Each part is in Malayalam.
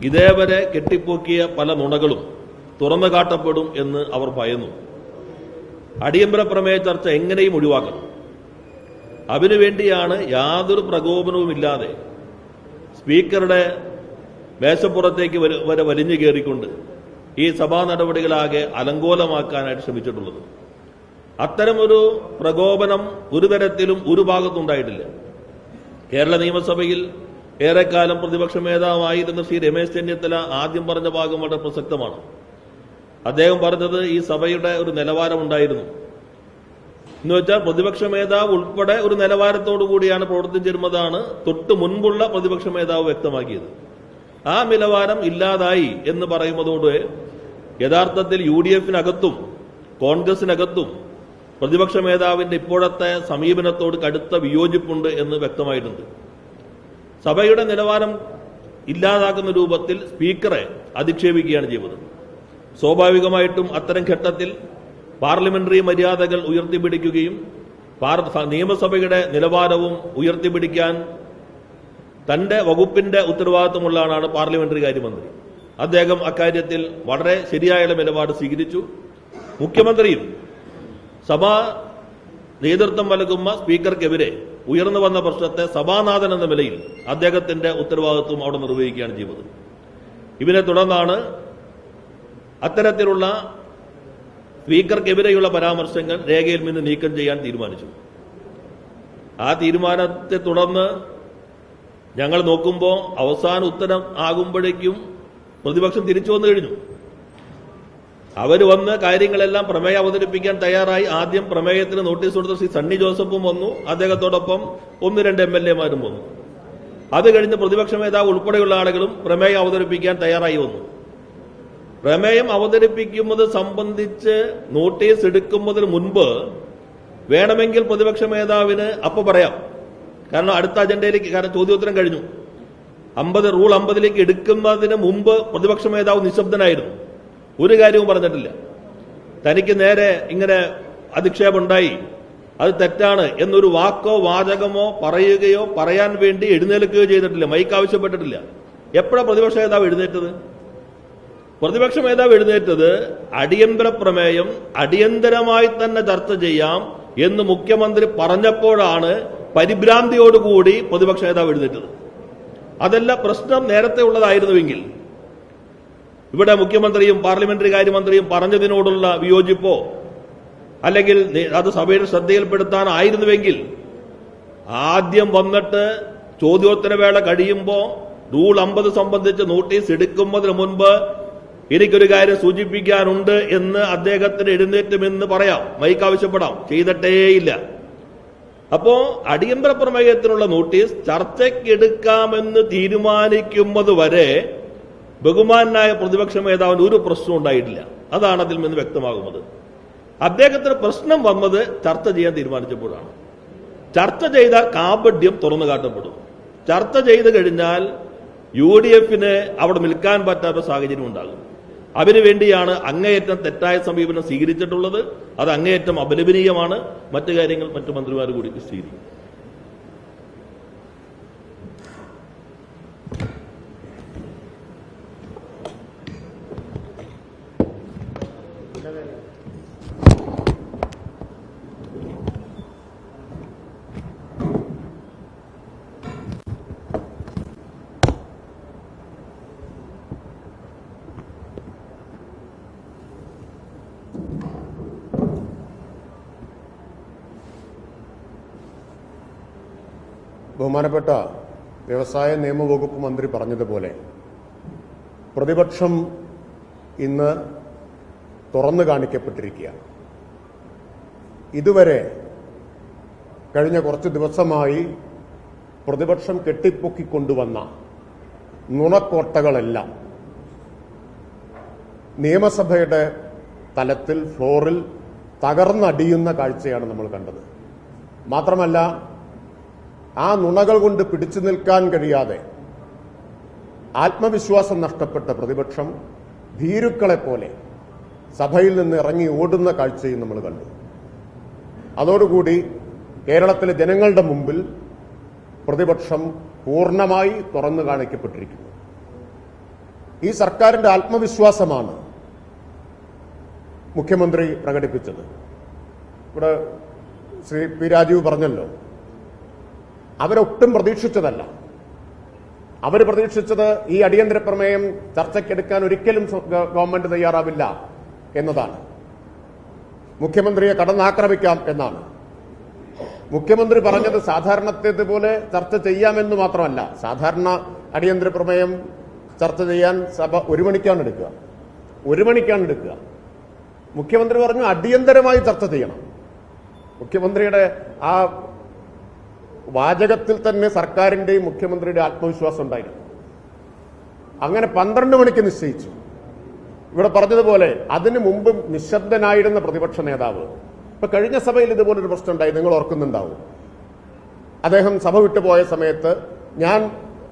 ഇതേവരെ കെട്ടിപ്പൊക്കിയ പല നുണകളും തുറന്നു കാട്ടപ്പെടും എന്ന് അവർ ഭയന്നു. അടിയന്തര പ്രമേയ ചർച്ച എങ്ങനെയും ഒഴിവാക്കണം. അതിനുവേണ്ടിയാണ് യാതൊരു പ്രകോപനവുമില്ലാതെ സ്പീക്കറുടെ മേശപ്പുറത്തേക്ക് വരെ വലിഞ്ഞു കയറിക്കൊണ്ട് ഈ സഭാ നടപടികളാകെ അലങ്കോലമാക്കാനായിട്ട് ശ്രമിച്ചിട്ടുള്ളത്. അത്തരമൊരു പ്രകോപനം ഒരു തരത്തിലും ഒരു ഭാഗത്തുണ്ടായിട്ടില്ല. കേരള നിയമസഭയിൽ ഏറെക്കാലം പ്രതിപക്ഷ നേതാവായിരുന്ന ശ്രീ രമേശ് ചെന്നിത്തല ആദ്യം പറഞ്ഞ ഭാഗം വളരെ പ്രസക്തമാണ്. അദ്ദേഹം പറഞ്ഞത് ഈ സഭയുടെ ഒരു നിലവാരമുണ്ടായിരുന്നു എന്ന് വെച്ചാൽ പ്രതിപക്ഷ നേതാവ് ഉൾപ്പെടെ ഒരു നിലവാരത്തോടു കൂടിയാണ് പ്രവർത്തിച്ചിരുന്നതാണ് തൊട്ട് മുൻപുള്ള പ്രതിപക്ഷ നേതാവ് വ്യക്തമാക്കിയത്. ആ നിലവാരം ഇല്ലാതായി എന്ന് പറയുന്നതോടെ യഥാർത്ഥത്തിൽ UDF-നകത്തും കോൺഗ്രസിനകത്തും പ്രതിപക്ഷ നേതാവിന്റെ ഇപ്പോഴത്തെ സമീപനത്തോട് കടുത്ത വിയോജിപ്പുണ്ട് എന്ന് വ്യക്തമായിട്ടുണ്ട്. സഭയുടെ നിലവാരം ഇല്ലാതാക്കുന്ന രൂപത്തിൽ സ്പീക്കറെ അധിക്ഷേപിക്കുകയാണ് ചെയ്തത്. സ്വാഭാവികമായിട്ടും അത്തരം ഘട്ടത്തിൽ പാർലമെന്ററി മര്യാദകൾ ഉയർത്തിപ്പിടിക്കുകയും നിയമസഭയുടെ നിലവാരവും ഉയർത്തിപ്പിടിക്കാൻ തന്റെ വകുപ്പിന്റെ ഉത്തരവാദിത്വമുള്ള ആളാണ് പാർലമെന്ററി കാര്യമന്ത്രി. അദ്ദേഹം അക്കാര്യത്തിൽ വളരെ ശരിയായ നിലപാട് സ്വീകരിച്ചു. മുഖ്യമന്ത്രിയും സഭാ നേതൃത്വം നൽകുന്ന സ്പീക്കർക്കെതിരെ ഉയർന്നു വന്ന പ്രശ്നത്തെ സഭാനാഥൻ എന്ന നിലയിൽ അദ്ദേഹത്തിന്റെ ഉത്തരവാദിത്വം അവിടെ നിർവഹിക്കുകയാണ് ചെയ്തത്. ഇതിനെ തുടർന്നാണ് അത്തരത്തിലുള്ള സ്പീക്കർക്കെതിരെയുള്ള പരാമർശങ്ങൾ രേഖയിൽ നിന്ന് നീക്കം ചെയ്യാൻ തീരുമാനിച്ചു. ആ തീരുമാനത്തെ തുടർന്ന് ഞങ്ങൾ നോക്കുമ്പോൾ അവസാന ഉത്തരം ആകുമ്പോഴേക്കും പ്രതിപക്ഷം തിരിച്ചു വന്നു കഴിഞ്ഞു. അവർ വന്ന് കാര്യങ്ങളെല്ലാം പ്രമേയം അവതരിപ്പിക്കാൻ തയ്യാറായി. ആദ്യം പ്രമേയത്തിന് നോട്ടീസ് കൊടുത്ത ശ്രീ സണ്ണി ജോസഫും വന്നു, അദ്ദേഹത്തോടൊപ്പം 1-2 MLA-മാരും വന്നു. അത് കഴിഞ്ഞ് പ്രതിപക്ഷ നേതാവ് ഉൾപ്പെടെയുള്ള ആളുകളും പ്രമേയം അവതരിപ്പിക്കാൻ തയ്യാറായി വന്നു. പ്രമേയം അവതരിപ്പിക്കുന്നത് സംബന്ധിച്ച് നോട്ടീസ് എടുക്കുന്നതിന് മുൻപ് വേണമെങ്കിൽ പ്രതിപക്ഷ നേതാവിന് അപ്പൊ പറയാം. കാരണം അടുത്ത അജണ്ടയിലേക്ക്, കാരണം ചോദ്യോത്തരം കഴിഞ്ഞു. റൂൾ 50 എടുക്കുന്നതിന് മുമ്പ് പ്രതിപക്ഷ നേതാവ് നിശബ്ദനായിരുന്നു, ഒരു കാര്യവും പറഞ്ഞിട്ടില്ല. തനിക്ക് നേരെ ഇങ്ങനെ അധിക്ഷേപമുണ്ടായി, അത് തെറ്റാണ് എന്നൊരു വാക്കോ വാചകമോ പറയുകയോ പറയാൻ വേണ്ടി എഴുന്നേൽക്കുകയോ ചെയ്തിട്ടില്ല, മൈക്ക് ആവശ്യപ്പെട്ടിട്ടില്ല. എപ്പോഴാണ് പ്രതിപക്ഷ നേതാവ് എഴുന്നേറ്റത്? പ്രതിപക്ഷ നേതാവ് എഴുന്നേറ്റത് അടിയന്തര പ്രമേയം അടിയന്തരമായി തന്നെ ചർച്ച ചെയ്യാം എന്ന് മുഖ്യമന്ത്രി പറഞ്ഞപ്പോഴാണ് പരിഭ്രാന്തിയോടുകൂടി പ്രതിപക്ഷ നേതാവ് എഴുന്നേറ്റത്. അതല്ല പ്രശ്നം നേരത്തെ ഉള്ളതായിരുന്നുവെങ്കിൽ, ഇവിടെ മുഖ്യമന്ത്രിയും പാർലമെന്ററി കാര്യമന്ത്രിയും പറഞ്ഞതിനോടുള്ള വിയോജിപ്പോ അല്ലെങ്കിൽ അത് സഭയുടെ ശ്രദ്ധയിൽപ്പെടുത്താനായിരുന്നുവെങ്കിൽ ആദ്യം വന്നിട്ട് ചോദ്യോത്തരവേള കഴിയുമ്പോൾ റൂൾ 50 സംബന്ധിച്ച് നോട്ടീസ് എടുക്കുന്നതിന് മുൻപ് എനിക്കൊരു കാര്യം സൂചിപ്പിക്കാനുണ്ട് എന്ന് അദ്ദേഹത്തിന് എഴുന്നേറ്റുമെന്ന് പറയാം, മൈക്ക് ആവശ്യപ്പെടാം. ചെയ്തിട്ടേയില്ല. അപ്പോ അടിയന്തര പ്രമേയത്തിനുള്ള നോട്ടീസ് ചർച്ചയ്ക്കെടുക്കാമെന്ന് തീരുമാനിക്കുന്നത് വരെ ബഹുമാനായ പ്രതിപക്ഷ നേതാവിന് ഒരു പ്രശ്നം ഉണ്ടായിട്ടില്ല. അതാണ് അതിൽ നിന്ന് വ്യക്തമാകുന്നത്. അദ്ദേഹത്തിന് പ്രശ്നം വന്നത് ചർച്ച ചെയ്യാൻ തീരുമാനിച്ചപ്പോഴാണ്. ചർച്ച ചെയ്താൽ കാപഢ്യം തുറന്നു കാട്ടപ്പെടും. ചർച്ച ചെയ്തു കഴിഞ്ഞാൽ UDF-ന് അവിടെ നിൽക്കാൻ പറ്റാത്ത സാഹചര്യം ഉണ്ടാകും. അതിനുവേണ്ടിയാണ് അങ്ങേയറ്റം തെറ്റായ സമീപനം സ്വീകരിച്ചിട്ടുള്ളത്. അത് അങ്ങേയറ്റം അപലപനീയമാണ്. മറ്റു കാര്യങ്ങൾ മറ്റു മന്ത്രിമാർ കൂടി സ്വീകരിക്കും. ബഹുമാനപ്പെട്ട വ്യവസായ നിയമവകുപ്പ് മന്ത്രി പറഞ്ഞതുപോലെ പ്രതിപക്ഷം ഇന്ന് തുറന്നു കാണിക്കപ്പെട്ടിരിക്കുകയാണ്. ഇതുവരെ കഴിഞ്ഞ കുറച്ച് ദിവസമായി പ്രതിപക്ഷം കെട്ടിപ്പൊക്കിക്കൊണ്ടുവന്ന നുണക്കോട്ടകളെല്ലാം നിയമസഭയുടെ തലത്തിൽ ഫ്ലോറിൽ തകർന്നടിയുന്ന കാഴ്ചയാണ് നമ്മൾ കണ്ടത്. മാത്രമല്ല, ആ നുണകൾ കൊണ്ട് പിടിച്ചു നിൽക്കാൻ കഴിയാതെ ആത്മവിശ്വാസം നഷ്ടപ്പെട്ട പ്രതിപക്ഷം ഭീരുക്കളെപ്പോലെ സഭയിൽ നിന്ന് ഇറങ്ങി ഓടുന്ന കാഴ്ചയും നമ്മൾ കണ്ടു. അതോടുകൂടി കേരളത്തിലെ ജനങ്ങളുടെ മുമ്പിൽ പ്രതിപക്ഷം പൂർണ്ണമായി തുറന്നു കാണിക്കപ്പെട്ടിരിക്കുന്നു. ഈ സർക്കാരിന്റെ ആത്മവിശ്വാസമാണ് മുഖ്യമന്ത്രി പ്രകടിപ്പിച്ചത്. ഇവിടെ ശ്രീ പി രാജീവ് പറഞ്ഞല്ലോ, അവരൊട്ടും പ്രതീക്ഷിച്ചതല്ല. അവർ പ്രതീക്ഷിച്ചത് ഈ അടിയന്തര പ്രമേയം ചർച്ചയ്ക്കെടുക്കാൻ ഒരിക്കലും ഗവൺമെന്റ് തയ്യാറാവില്ല എന്നതാണ്. മുഖ്യമന്ത്രിയെ കടന്നാക്രമിക്കാം എന്നാണ്. മുഖ്യമന്ത്രി പറഞ്ഞത് സാധാരണത്തേതുപോലെ ചർച്ച ചെയ്യാമെന്ന് മാത്രമല്ല, സാധാരണ അടിയന്തര പ്രമേയം ചർച്ച ചെയ്യാൻ സഭ 1 മണിക്കാണ് എടുക്കുക. 1 മണിക്കാണ് എടുക്കുക. മുഖ്യമന്ത്രി പറഞ്ഞു അടിയന്തരമായി ചർച്ച ചെയ്യണം. മുഖ്യമന്ത്രിയുടെ ആ വാചകത്തിൽ തന്നെ സർക്കാരിന്റെയും മുഖ്യമന്ത്രിയുടെ ആത്മവിശ്വാസം ഉണ്ടായിരുന്നു. അങ്ങനെ 12 മണിക്ക് നിശ്ചയിച്ചു. ഇവിടെ പറഞ്ഞതുപോലെ അതിനു മുമ്പും നിശബ്ദനായിരുന്ന പ്രതിപക്ഷ നേതാവ്, ഇപ്പൊ കഴിഞ്ഞ സഭയിൽ ഇതുപോലൊരു പ്രശ്നം ഉണ്ടായി, നിങ്ങൾ ഓർക്കുന്നുണ്ടാവും. അദ്ദേഹം സഭ വിട്ടുപോയ സമയത്ത് ഞാൻ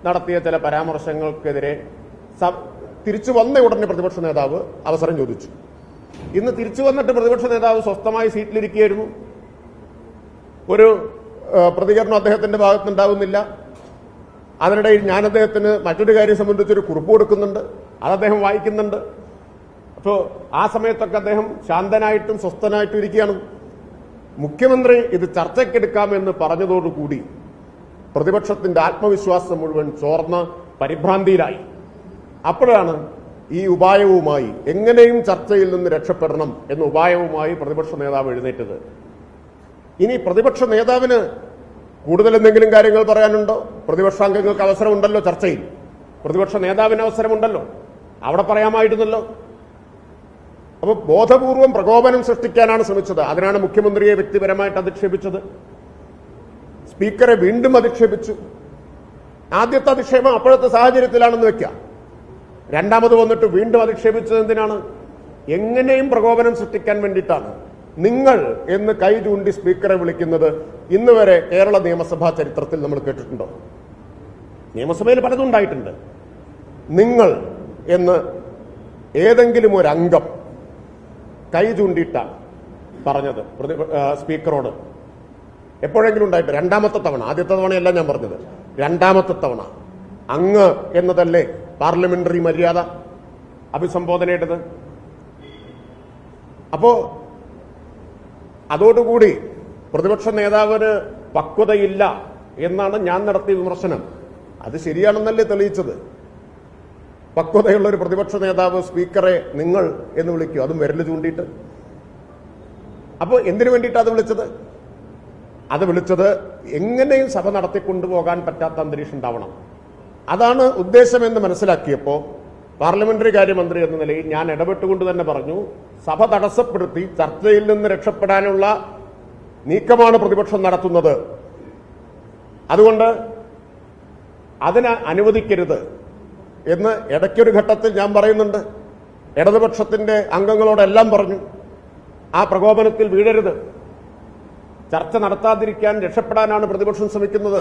നടത്തിയ ചില പരാമർശങ്ങൾക്കെതിരെ തിരിച്ചു വന്ന ഉടനെ പ്രതിപക്ഷ നേതാവ് അവസരം ചോദിച്ചു. ഇന്ന് തിരിച്ചു വന്നിട്ട് പ്രതിപക്ഷ നേതാവ് സ്വസ്ഥമായി സീറ്റിലിരിക്കുകയായിരുന്നു. ഒരു പ്രതികരണം അദ്ദേഹത്തിന്റെ ഭാഗത്തുനിന്നുണ്ടാവുന്നില്ല. അതിനിടയിൽ ഞാൻ അദ്ദേഹത്തിന് മറ്റൊരു കാര്യം സംബന്ധിച്ചൊരു കുറിപ്പ് കൊടുക്കുന്നുണ്ട്, അത് അദ്ദേഹം വായിക്കുന്നുണ്ട്. അപ്പോൾ ആ സമയത്തൊക്കെ അദ്ദേഹം ശാന്തനായിട്ടും സ്വസ്ഥനായിട്ടും ഇരിക്കുകയാണ്. മുഖ്യമന്ത്രി ഇത് ചർച്ചയ്ക്കെടുക്കാമെന്ന് പറഞ്ഞതോടുകൂടി പ്രതിപക്ഷത്തിന്റെ ആത്മവിശ്വാസം മുഴുവൻ ചോർന്ന് പരിഭ്രാന്തിയിലായി. അപ്പോഴാണ് ഈ ഉപായവുമായി, എങ്ങനെയും ചർച്ചയിൽ നിന്ന് രക്ഷപ്പെടണം എന്ന ഉപായവുമായി പ്രതിപക്ഷ നേതാവ് എഴുന്നേറ്റത്. ഇനി പ്രതിപക്ഷ നേതാവിന് കൂടുതൽ എന്തെങ്കിലും കാര്യങ്ങൾ പറയാനുണ്ടോ? പ്രതിപക്ഷാംഗങ്ങൾക്ക് അവസരമുണ്ടല്ലോ ചർച്ചയിൽ, പ്രതിപക്ഷ നേതാവിന് അവസരമുണ്ടല്ലോ, അവിടെ പറയാമായിരുന്നല്ലോ. അപ്പോൾ ബോധപൂർവം പ്രകോപനം സൃഷ്ടിക്കാനാണ് ശ്രമിച്ചത്. അതിനാണ് മുഖ്യമന്ത്രിയെ വ്യക്തിപരമായിട്ട് അധിക്ഷേപിച്ചത്. സ്പീക്കറെ വീണ്ടും അധിക്ഷേപിച്ചു. ആദ്യത്തെ അധിക്ഷേപം അപ്പോഴത്തെ സാഹചര്യത്തിലാണെന്ന് വെക്കാം. രണ്ടാമത് വന്നിട്ട് വീണ്ടും അധിക്ഷേപിച്ചത് എന്തിനാണ്? എങ്ങനെയും പ്രകോപനം സൃഷ്ടിക്കാൻ വേണ്ടിയിട്ടാണ്. നിങ്ങൾ എന്ന് കൈ ചൂണ്ടി സ്പീക്കറെ വിളിക്കുന്നത് ഇന്ന് വരെ കേരള നിയമസഭാ ചരിത്രത്തിൽ നമ്മൾ കേട്ടിട്ടുണ്ടോ? നിയമസഭയിൽ പലതും ഉണ്ടായിട്ടുണ്ട്. നിങ്ങൾ എന്ന് ഏതെങ്കിലും ഒരു അംഗം കൈ ചൂണ്ടിയിട്ടാണ് പറഞ്ഞത് സ്പീക്കറോട് എപ്പോഴെങ്കിലും ഉണ്ടായിട്ട്? രണ്ടാമത്തെ തവണ, ആദ്യത്തെ തവണയല്ല ഞാൻ പറഞ്ഞത്, രണ്ടാമത്തെ തവണ. അങ്ങ് എന്നതല്ലേ പാർലമെന്ററി മര്യാദ അഭിസംബോധനയുടേത്? അപ്പോ അതോടുകൂടി പ്രതിപക്ഷ നേതാവിന് പക്വതയില്ല എന്നാണ് ഞാൻ നടത്തിയ വിമർശനം. അത് ശരിയാണെന്നല്ലേ തെളിയിച്ചത്? പക്വതയുള്ള ഒരു പ്രതിപക്ഷ നേതാവ് സ്പീക്കറെ നിങ്ങൾ എന്ന് വിളിക്കൂ, അതും വിരല് ചൂണ്ടിയിട്ട്. അപ്പോൾ എന്തിനു വേണ്ടിയിട്ടാണ് അത് വിളിച്ചത്? അത് വിളിച്ചത് എങ്ങനെയും സഭ നടത്തിക്കൊണ്ടുപോകാൻ പറ്റാത്ത അന്തരീക്ഷം ഉണ്ടാവണം, അതാണ് ഉദ്ദേശമെന്ന് മനസ്സിലാക്കിയപ്പോൾ പാർലമെന്ററി കാര്യമന്ത്രി എന്ന നിലയിൽ ഞാൻ ഇടപെട്ടുകൊണ്ട് തന്നെ പറഞ്ഞു, സഭ തടസ്സപ്പെടുത്തി ചർച്ചയിൽ നിന്ന് രക്ഷപ്പെടാനുള്ള നീക്കമാണ് പ്രതിപക്ഷം നടത്തുന്നത്. അതുകൊണ്ട് അതിന് അനുവദിക്കരുത് എന്ന് ഇടയ്ക്കൊരു ഘട്ടത്തിൽ ഞാൻ പറയുന്നുണ്ട്. ഇടതുപക്ഷത്തിന്റെ അംഗങ്ങളോടെല്ലാം പറഞ്ഞു, ആ പ്രകോപനത്തിൽ വീഴരുത്. ചർച്ച നടത്താതിരിക്കാൻ, രക്ഷപ്പെടാനാണ് പ്രതിപക്ഷം ശ്രമിക്കുന്നത്.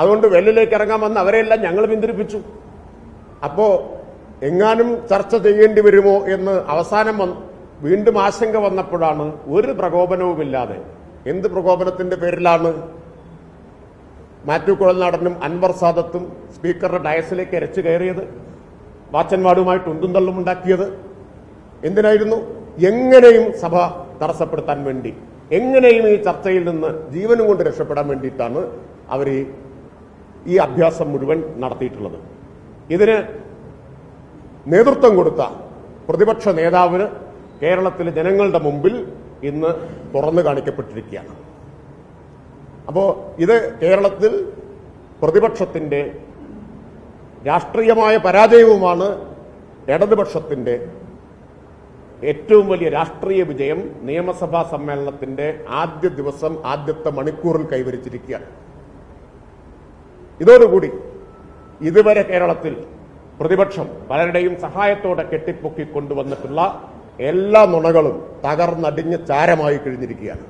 അതുകൊണ്ട് വെല്ലിലേക്ക് ഇറങ്ങാമെന്ന് അവരെല്ലാം ഞങ്ങൾ പിന്തിരിപ്പിച്ചു. അപ്പോ എങ്ങാനും ചർച്ച ചെയ്യേണ്ടി വരുമോ എന്ന് അവസാനം വീണ്ടും ആശങ്ക വന്നപ്പോഴാണ് ഒരു പ്രകോപനവുമില്ലാതെ, എന്ത് പ്രകോപനത്തിന്റെ പേരിലാണ് മാത്യു കുഴൽനാടനും അൻവർ സാദത്തും സ്പീക്കറുടെ ഡയസിലേക്ക് എരച്ചു കയറിയത്, വാച്ചന്മാരുമായിട്ട് ഉന്തും തള്ളും ഉണ്ടാക്കിയത്? എന്തിനായിരുന്നു? എങ്ങനെയും സഭ തടസ്സപ്പെടുത്താൻ വേണ്ടി, എങ്ങനെയും ഈ ചർച്ചയിൽ നിന്ന് ജീവനും കൊണ്ട് രക്ഷപ്പെടാൻ വേണ്ടിയിട്ടാണ് അവർ ഈ അഭ്യാസം മുഴുവൻ നടത്തിയിട്ടുള്ളത്. ഇതിന് നേതൃത്വം കൊടുത്ത പ്രതിപക്ഷ നേതാവിന് കേരളത്തിലെ ജനങ്ങളുടെ മുമ്പിൽ ഇന്ന് തുറന്നു കാണിക്കപ്പെട്ടിരിക്കുകയാണ്. അപ്പോ ഇത് കേരളത്തിൽ പ്രതിപക്ഷത്തിന്റെ രാഷ്ട്രീയമായ പരാജയവുമാണ്. ഇടതുപക്ഷത്തിന്റെ ഏറ്റവും വലിയ രാഷ്ട്രീയ വിജയം നിയമസഭാ സമ്മേളനത്തിന്റെ ആദ്യ ദിവസം, ആദ്യത്തെ മണിക്കൂറിൽ കൈവരിച്ചിരിക്കുകയാണ്. ഇതോടുകൂടി ഇതുവരെ കേരളത്തിൽ പ്രതിപക്ഷം പലരുടെയും സഹായത്തോടെ കെട്ടിപ്പൊക്കി കൊണ്ടുവന്നിട്ടുള്ള എല്ലാ നുണകളും തകർന്നടിഞ്ഞ് ചാരമായി കഴിഞ്ഞിരിക്കുകയാണ്.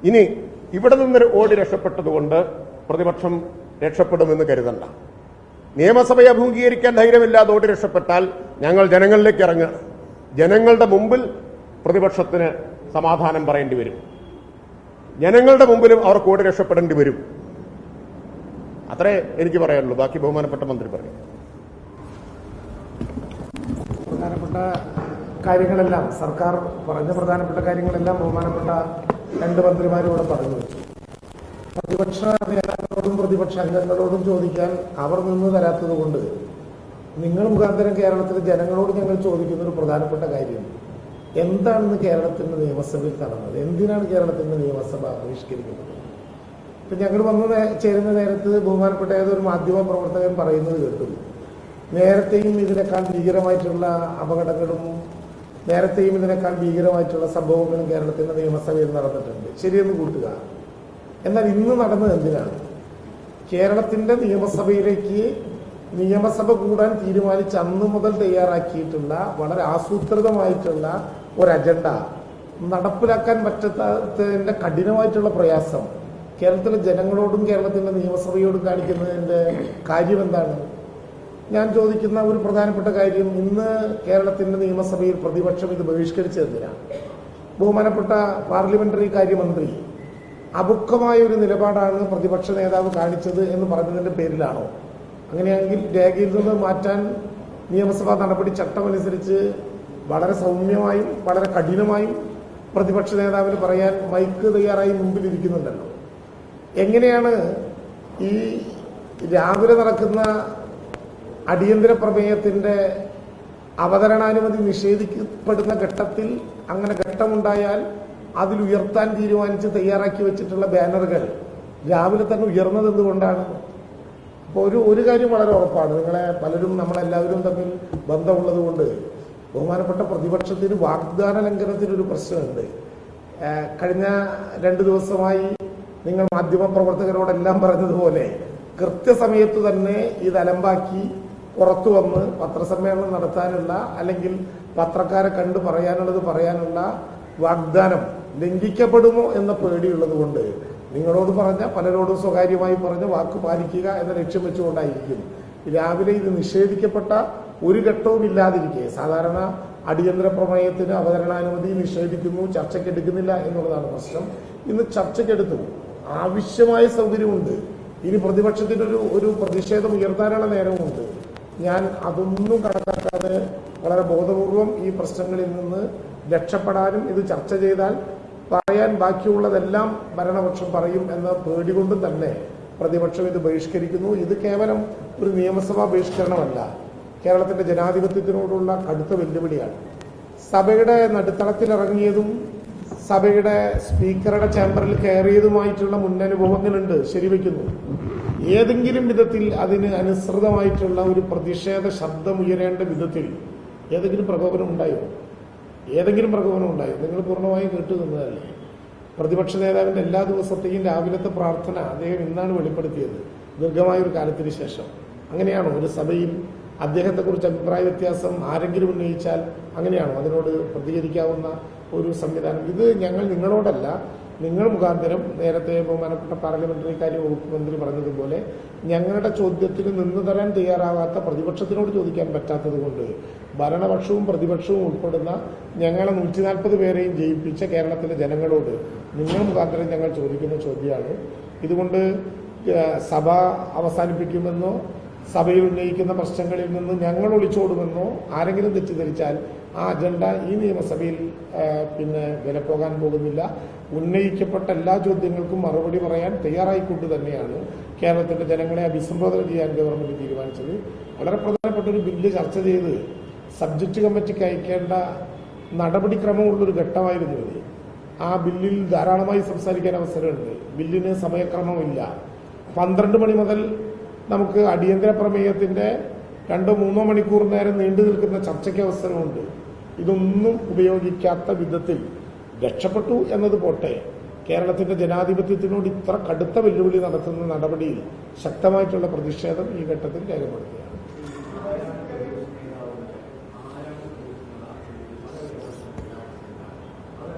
ഇനി ഇവിടെ നിന്ന് ഓടി രക്ഷപ്പെട്ടതുകൊണ്ട് പ്രതിപക്ഷം രക്ഷപ്പെടുമെന്ന് കരുതണ്ട. നിയമസഭയെ അഭിമുഖീകരിക്കാൻ ധൈര്യമില്ലാതെ ഓടി രക്ഷപ്പെട്ടാൽ ഞങ്ങൾ ജനങ്ങളിലേക്ക് ഇറങ്ങുക. ജനങ്ങളുടെ മുമ്പിൽ പ്രതിപക്ഷത്തിന് സമാധാനം പറയേണ്ടി വരും. ജനങ്ങളുടെ മുമ്പിലും അവർക്ക് ഓടി രക്ഷപ്പെടേണ്ടി വരും. അത്രേ എനിക്ക് പറയാനുള്ളൂ. ബാക്കി ബഹുമാനപ്പെട്ട മന്ത്രി പറയും. പ്രധാനപ്പെട്ട കാര്യങ്ങളെല്ലാം സർക്കാർ പറഞ്ഞ പ്രധാനപ്പെട്ട കാര്യങ്ങളെല്ലാം ബഹുമാനപ്പെട്ട രണ്ട് മന്ത്രിമാരോട് പറഞ്ഞു വെച്ചു. പ്രതിപക്ഷ നേതാക്കളോടും പ്രതിപക്ഷ അംഗങ്ങളോടും ചോദിക്കാൻ അവർ നിന്ന് തരാത്തത് കൊണ്ട് നിങ്ങൾ മുഖാന്തരം കേരളത്തിലെ ജനങ്ങളോട് ഞങ്ങൾ ചോദിക്കുന്ന ഒരു പ്രധാനപ്പെട്ട കാര്യം, എന്താണെന്ന് കേരളത്തിന്റെ നിയമസഭയിൽ നടന്നത്? എന്തിനാണ് കേരളത്തിന്റെ നിയമസഭ ബഹിഷ്കരിക്കുന്നത്? ഇപ്പം ഞങ്ങൾ വന്ന് ചേരുന്ന നേരത്ത് ബഹുമാനപ്പെട്ട ഏതൊരു മാധ്യമ പ്രവർത്തകൻ പറയുന്നത് കേട്ടു, നേരത്തെയും ഇതിനേക്കാൾ ഭീകരമായിട്ടുള്ള അപകടങ്ങളും നേരത്തെയും ഇതിനേക്കാൾ ഭീകരമായിട്ടുള്ള സംഭവങ്ങളും കേരളത്തിന്റെ നിയമസഭയിൽ നടന്നിട്ടുണ്ട്. ശരിയെന്ന് കൂട്ടുക. എന്നാൽ ഇന്ന് നടന്നത് എന്തിനാണ്? കേരളത്തിന്റെ നിയമസഭയിലേക്ക് നിയമസഭ കൂടാൻ തീരുമാനിച്ച് അന്ന് മുതൽ തയ്യാറാക്കിയിട്ടുള്ള വളരെ ആസൂത്രിതമായിട്ടുള്ള ഒരു അജണ്ട നടപ്പിലാക്കാൻ പറ്റാത്തതിന്റെ കഠിനമായിട്ടുള്ള പ്രയാസം കേരളത്തിലെ ജനങ്ങളോടും കേരളത്തിലെ നിയമസഭയോടും കാണിക്കുന്നതിന്റെ കാര്യം എന്താണ്? ഞാൻ ചോദിക്കുന്ന ഒരു പ്രധാനപ്പെട്ട കാര്യം, ഇന്ന് കേരളത്തിന്റെ നിയമസഭയിൽ പ്രതിപക്ഷം ഇത് ബഹിഷ്കരിച്ചതെന്തിനാണ്? ബഹുമാനപ്പെട്ട പാർലമെന്ററി കാര്യമന്ത്രി അപുക്കമായ ഒരു നിലപാടാണ് പ്രതിപക്ഷ നേതാവ് കാണിച്ചത് എന്ന് പറഞ്ഞതിന്റെ പേരിലാണോ? അങ്ങനെയാണെങ്കിൽ രേഖയിൽ നിന്ന് മാറ്റാൻ നിയമസഭാ നടപടി ചട്ടമനുസരിച്ച് വളരെ സൗമ്യമായും വളരെ കഠിനമായും പ്രതിപക്ഷ നേതാവിന് പറയാൻ മൈക്ക് തയ്യാറായി മുമ്പിലിരിക്കുന്നുണ്ടല്ലോ. എങ്ങനെയാണ് ഈ രാവിലെ നടക്കുന്ന അടിയന്തര പ്രമേയത്തിന്റെ അവതരണാനുമതി നിഷേധിക്കപ്പെടുന്ന ഘട്ടത്തിൽ അങ്ങനെ ഘട്ടമുണ്ടായാൽ അതിൽ ഉയർത്താൻ തീരുമാനിച്ച് തയ്യാറാക്കി വെച്ചിട്ടുള്ള ബാനറുകൾ രാവിലെ തന്നെ ഉയർന്നത് എന്തുകൊണ്ടാണ്? അപ്പോൾ ഒരു കാര്യം വളരെ ഉറപ്പാണ്, നിങ്ങളെ പലരും നമ്മളെല്ലാവരും തമ്മിൽ ബന്ധമുള്ളത് കൊണ്ട് ബഹുമാനപ്പെട്ട പ്രതിപക്ഷത്തിന് വാഗ്ദാന ലംഘനത്തിനൊരു പ്രശ്നമുണ്ട്. കഴിഞ്ഞ 2 ദിവസമായി നിങ്ങൾ മാധ്യമപ്രവർത്തകരോടെല്ലാം പറഞ്ഞതുപോലെ കൃത്യസമയത്ത് തന്നെ ഇത് അലമ്പാക്കി പുറത്തു വന്ന് പത്രസമ്മേളനം നടത്താനുള്ള അല്ലെങ്കിൽ പത്രക്കാരെ കണ്ട് പറയാനുള്ള വാഗ്ദാനം ലംഘിക്കപ്പെടുമോ എന്ന പേടിയുള്ളത് കൊണ്ട് നിങ്ങളോട് പറഞ്ഞ പലരോടും സ്വകാര്യമായി പറഞ്ഞ വാക്ക് പാലിക്കുക എന്ന ലക്ഷ്യം വെച്ചുകൊണ്ടായിരിക്കും രാവിലെ ഇത് നിഷേധിക്കപ്പെട്ട ഒരു ഘട്ടവും ഇല്ലാതിരിക്കെ. സാധാരണ അടിയന്തര പ്രമേയത്തിന് അവതരണാനുമതി നിഷേധിക്കുന്നു, ചർച്ചയ്ക്കെടുക്കുന്നില്ല എന്നുള്ളതാണ് പ്രശ്നം. ഇന്ന് ചർച്ചയ്ക്കെടുത്തു, ആവശ്യമായ സൗകര്യമുണ്ട്. ഇനി പ്രതിപക്ഷത്തിന് ഒരു പ്രതിഷേധം ഉയർത്താനുള്ള നേരവുമുണ്ട്. ഞാൻ അതൊന്നും കണക്കാക്കാതെ വളരെ ബോധപൂർവം ഈ പ്രശ്നങ്ങളിൽ നിന്ന് രക്ഷപ്പെടാനും ഇത് ചർച്ച ചെയ്താൽ പറയാൻ ബാക്കിയുള്ളതെല്ലാം ഭരണപക്ഷം പറയും എന്ന പേടി കൊണ്ടും തന്നെ പ്രതിപക്ഷം ഇത് ബഹിഷ്കരിക്കുന്നു. ഇത് കേവലം ഒരു നിയമസഭാ ബഹിഷ്കരണമല്ല, കേരളത്തിന്റെ ജനാധിപത്യത്തിനോടുള്ള കടുത്ത വെല്ലുവിളിയാണ്. സഭയുടെ നടുത്തളത്തിലിറങ്ങിയതും സഭയുടെ സ്പീക്കറുടെ ചേംബറിൽ കയറിയതുമായിട്ടുള്ള മുന്നനുഭവങ്ങളുണ്ട്, ശരിവെക്കുന്നു. ഏതെങ്കിലും വിധത്തിൽ അതിന് അനുസൃതമായിട്ടുള്ള ഒരു പ്രതിഷേധ ശബ്ദം ഉയരേണ്ട വിധത്തിൽ ഏതെങ്കിലും പ്രകോപനം ഉണ്ടായോ? നിങ്ങൾ പൂർണ്ണമായും കേട്ടു നിന്നതല്ലേ? പ്രതിപക്ഷ നേതാവിന്റെ എല്ലാ ദിവസത്തെയും രാവിലത്തെ പ്രാർത്ഥന അദ്ദേഹം ഇന്നാണ് വെളിപ്പെടുത്തിയത്, ദീർഘമായൊരു കാലത്തിന് ശേഷം. അങ്ങനെയാണോ ഒരു സഭയിൽ അദ്ദേഹത്തെക്കുറിച്ച് അഭിപ്രായ വ്യത്യാസം ആരെങ്കിലും ഉന്നയിച്ചാൽ അങ്ങനെയാണോ അതിനോട് പ്രതികരിക്കാവുന്ന ഒരു സംവിധാനം? ഇത് ഞങ്ങൾ നിങ്ങളോടല്ല, നിങ്ങൾ മുഖാന്തരം നേരത്തെ ബഹുമാനപ്പെട്ട പാർലമെന്ററി കാര്യ വകുപ്പ് മന്ത്രി പറഞ്ഞതുപോലെ ഞങ്ങളുടെ ചോദ്യത്തിന് നിന്ന് തരാൻ തയ്യാറാവാത്ത പ്രതിപക്ഷത്തിനോട് ചോദിക്കാൻ പറ്റാത്തത് കൊണ്ട് ഭരണപക്ഷവും പ്രതിപക്ഷവും ഉൾപ്പെടുന്ന ഞങ്ങളെ 140 പേരെയും ജയിപ്പിച്ച കേരളത്തിലെ ജനങ്ങളോട് നിങ്ങൾ മുഖാന്തരം ഞങ്ങൾ ചോദിക്കുന്ന ചോദ്യമാണ്. ഇതുകൊണ്ട് സഭ അവസാനിപ്പിക്കുമെന്നോ സഭയിൽ ഉന്നയിക്കുന്ന പ്രശ്നങ്ങളിൽ നിന്ന് ഞങ്ങൾ ഒളിച്ചോടുമെന്നോ ആരെങ്കിലും തെറ്റിദ്ധരിച്ചാൽ ആ അജണ്ട ഈ നിയമസഭയിൽ വിലപ്പോകാൻ പോകുന്നില്ല. ഉന്നയിക്കപ്പെട്ട എല്ലാ ചോദ്യങ്ങൾക്കും മറുപടി പറയാൻ തയ്യാറായിക്കൊണ്ട് തന്നെയാണ് കേരളത്തിന്റെ ജനങ്ങളെ അഭിസംബോധന ചെയ്യാൻ ഗവൺമെന്റ് തീരുമാനിച്ചത്. വളരെ പ്രധാനപ്പെട്ട ഒരു ബില്ല് ചർച്ച ചെയ്ത് സബ്ജക്ട് കമ്മിറ്റിക്ക് അയക്കേണ്ട നടപടിക്രമമുള്ളൊരു ഘട്ടമായിരുന്നു ഇത്. ആ ബില്ലിൽ ധാരാളമായി സംസാരിക്കാൻ അവസരമുണ്ട്. ബില്ലിന് സമയക്രമമില്ല. 12 മണി മുതൽ നമുക്ക് അടിയന്തര പ്രമേയത്തിന്റെ 2-3 മണിക്കൂർ നേരം നീണ്ടു നിൽക്കുന്ന ചർച്ചയ്ക്ക് അവസരമുണ്ട്. ഇതൊന്നും ഉപയോഗിക്കാത്ത വിധത്തിൽ രക്ഷപ്പെട്ടു എന്നത് പോട്ടെ, കേരളത്തിന്റെ ജനാധിപത്യത്തിനോട് ഇത്ര കടുത്ത വെല്ലുവിളി നടത്തുന്ന നടപടിയിൽ ശക്തമായിട്ടുള്ള പ്രതിഷേധം ഈ ഘട്ടത്തിൽ രേഖപ്പെടുത്തുകയാണ്.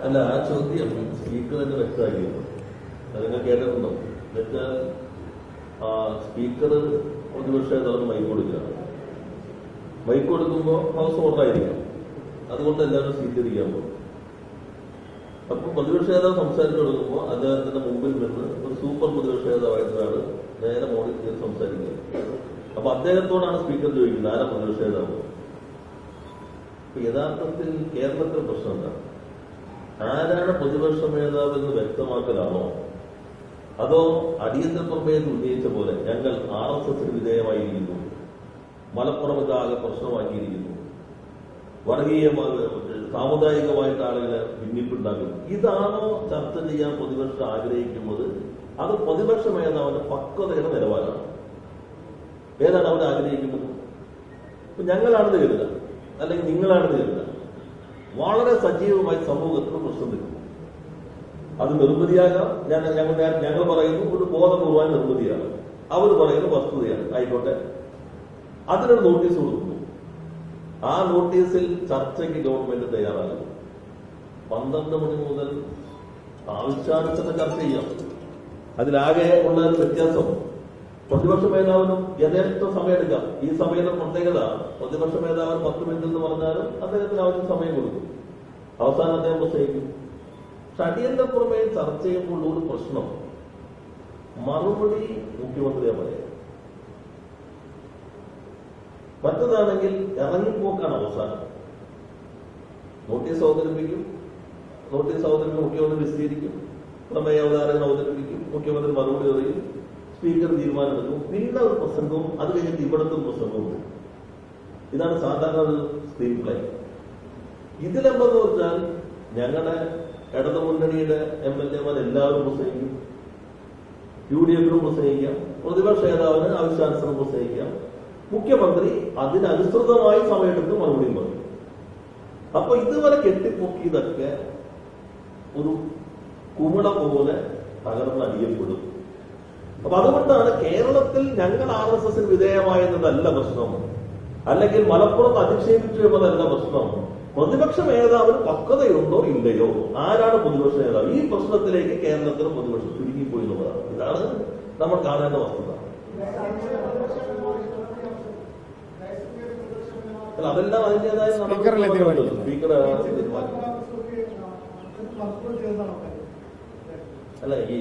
അല്ല, ആ ചോദ്യം സ്പീക്കർ തന്നെ വ്യക്തമാക്കിയിരുന്നു. നിങ്ങൾ കേട്ടിട്ടുണ്ടോ? എന്നുവെച്ചാൽ സ്പീക്കർ പ്രതിപക്ഷ നേതാവിന് മൈക്ക് കൊടുക്കുകയാണ്. മൈക്ക് കൊടുക്കുമ്പോൾ ഹൗസ് ഓർഡറായിരിക്കണം. അതുകൊണ്ട് എല്ലാവരും സ്വീകരിക്കാൻ പോകും. അപ്പോൾ പ്രതിപക്ഷ നേതാവ് സംസാരിച്ചു കൊടുക്കുമ്പോൾ അദ്ദേഹത്തിന്റെ മുമ്പിൽ നിന്ന് ഒരു സൂപ്പർ പ്രതിപക്ഷ നേതാവായിട്ടാണ് നേരെ മോഡി ചെയ്ത് സംസാരിക്കുന്നത്. അപ്പൊ അദ്ദേഹത്തോടാണ് സ്പീക്കർ ചോദിക്കുന്നത്, ആരാ പ്രതിപക്ഷ നേതാവ്? യഥാർത്ഥത്തിൽ കേരളത്തിൽ പ്രശ്നം എന്താണ്? ആരാണ് പ്രതിപക്ഷ നേതാവ് എന്ന് വ്യക്തമാക്കലാണോ, അതോ അടിയന്തര പ്രമേയത്തിൽ ഉന്നയിച്ച പോലെ ഞങ്ങൾ RSSന് വിധേയമായിരിക്കുന്നു, മലപ്പുറം ഇതാകെ പ്രശ്നമാക്കിയിരിക്കുന്നു, സാമുദായികമായിട്ട് ആളുകളെ ഭിന്നിപ്പുണ്ടാക്കുന്നു, ഇതാണോ ചർച്ച ചെയ്യാൻ പ്രതിപക്ഷം ആഗ്രഹിക്കുന്നത്? അത് പ്രതിപക്ഷ നേതാവിന്റെ പക്വതയുടെ നിലവാരമാണ്. ഏതാണ് അവർ ആഗ്രഹിക്കുന്നത്? ഇപ്പൊ ഞങ്ങളാണെന്ന് കരുതുക, അല്ലെങ്കിൽ നിങ്ങളാണെന്ന് കരുതുക, വളരെ സജീവമായി സമൂഹത്തിന് പ്രശ്നം നിൽക്കും. അത് നിർമ്മിതിയാകാം. ഞങ്ങൾ പറയുന്നു ഒരു ബോധപൂർവമായ നിർമ്മിതിയാണ്, അവർ പറയുന്നത് വസ്തുതയാണ്, ആയിക്കോട്ടെ. അതിനൊരു നോട്ടീസ് കൊടുക്കുന്നു. ആ നോട്ടീസിൽ ചർച്ചയ്ക്ക് ഗവൺമെന്റ് തയ്യാറാകും. 12 മണി മുതൽ ആവശ്യാനുസരണം ചർച്ച ചെയ്യാം. അതിലാകെ ഉള്ള വ്യത്യാസം, പ്രതിപക്ഷ മേധാവിനും യഥേഷ്ട സമയമെടുക്കാം. ഈ സമയത്ത് പ്രത്യേകത, പ്രതിപക്ഷ മേധാവിന് 10 മിനിറ്റ് എന്ന് പറഞ്ഞാലും അദ്ദേഹത്തിന് ആവശ്യം സമയം കൊടുക്കും. അവസാനം അദ്ദേഹം പ്രസംഗിക്കും. പക്ഷെ അടിയന്തര പ്രമേയം ചർച്ച ചെയ്യുമ്പോൾ ഒരു പ്രശ്നം, മറുപടി മുഖ്യമന്ത്രിയെ പറയാം. മറ്റതാണെങ്കിൽ ഇറങ്ങിപ്പോക്കാണ് അവസാനം. നോട്ടീസ് അവതരിപ്പിക്കും, മുഖ്യമന്ത്രി വിശദീകരിക്കും, പ്രമേയ അവതാരകൻ അവതരിപ്പിക്കും, മുഖ്യമന്ത്രി മറുപടി പറയും, സ്പീക്കർ തീരുമാനമെടുക്കും, പിന്നെ ഒരു പ്രസംഗവും, അത് കഴിഞ്ഞിട്ട് ഇവിടത്തും പ്രസംഗവും. ഇതാണ് സാധാരണ ഒരു സ്ക്രീൻ പ്ലേ. ഇതിലെന്തെന്ന് വെച്ചാൽ ഞങ്ങളുടെ ഇടതുമുന്നണിയുടെ MLA-മാർ എല്ലാവരും പ്രസംഗിക്കും, UDF-നും പ്രസംഗിക്കാം, പ്രതിപക്ഷ നേതാവിന് ആവശ്യാനുസരണം പ്രസംഗിക്കാം, മുഖ്യമന്ത്രി അതിനനുസൃതമായി സമയമെടുത്ത് മറുപടിയും പറയും. അപ്പൊ ഇതുവരെ കെട്ടിപ്പൊക്കിയതൊക്കെ ഒരു കുമിള പോലെ തകർന്നടിയപ്പെടും. അപ്പൊ അതുകൊണ്ടാണ് കേരളത്തിൽ ഞങ്ങൾ RSSന് വിധേയമായെന്നതല്ല പ്രശ്നം, അല്ലെങ്കിൽ മലപ്പുറത്ത് അധിക്ഷേപിച്ചു എന്നതല്ല പ്രശ്നം. പ്രതിപക്ഷ നേതാവിന് പക്വതയുണ്ടോ ഇല്ലയോ, ആരാണ് പ്രതിപക്ഷ നേതാവ്? ഈ പ്രശ്നത്തിലേക്ക് കേരളത്തിൽ പ്രതിപക്ഷം ചുരുങ്ങിപ്പോയി എന്നുള്ളതാണ്. ഇതാണ് നമ്മൾ കാണേണ്ട വസ്തുത. അല്ല, അതെല്ലാം അതിൻ്റെതായ സ്പീക്കർ അല്ല, ഈ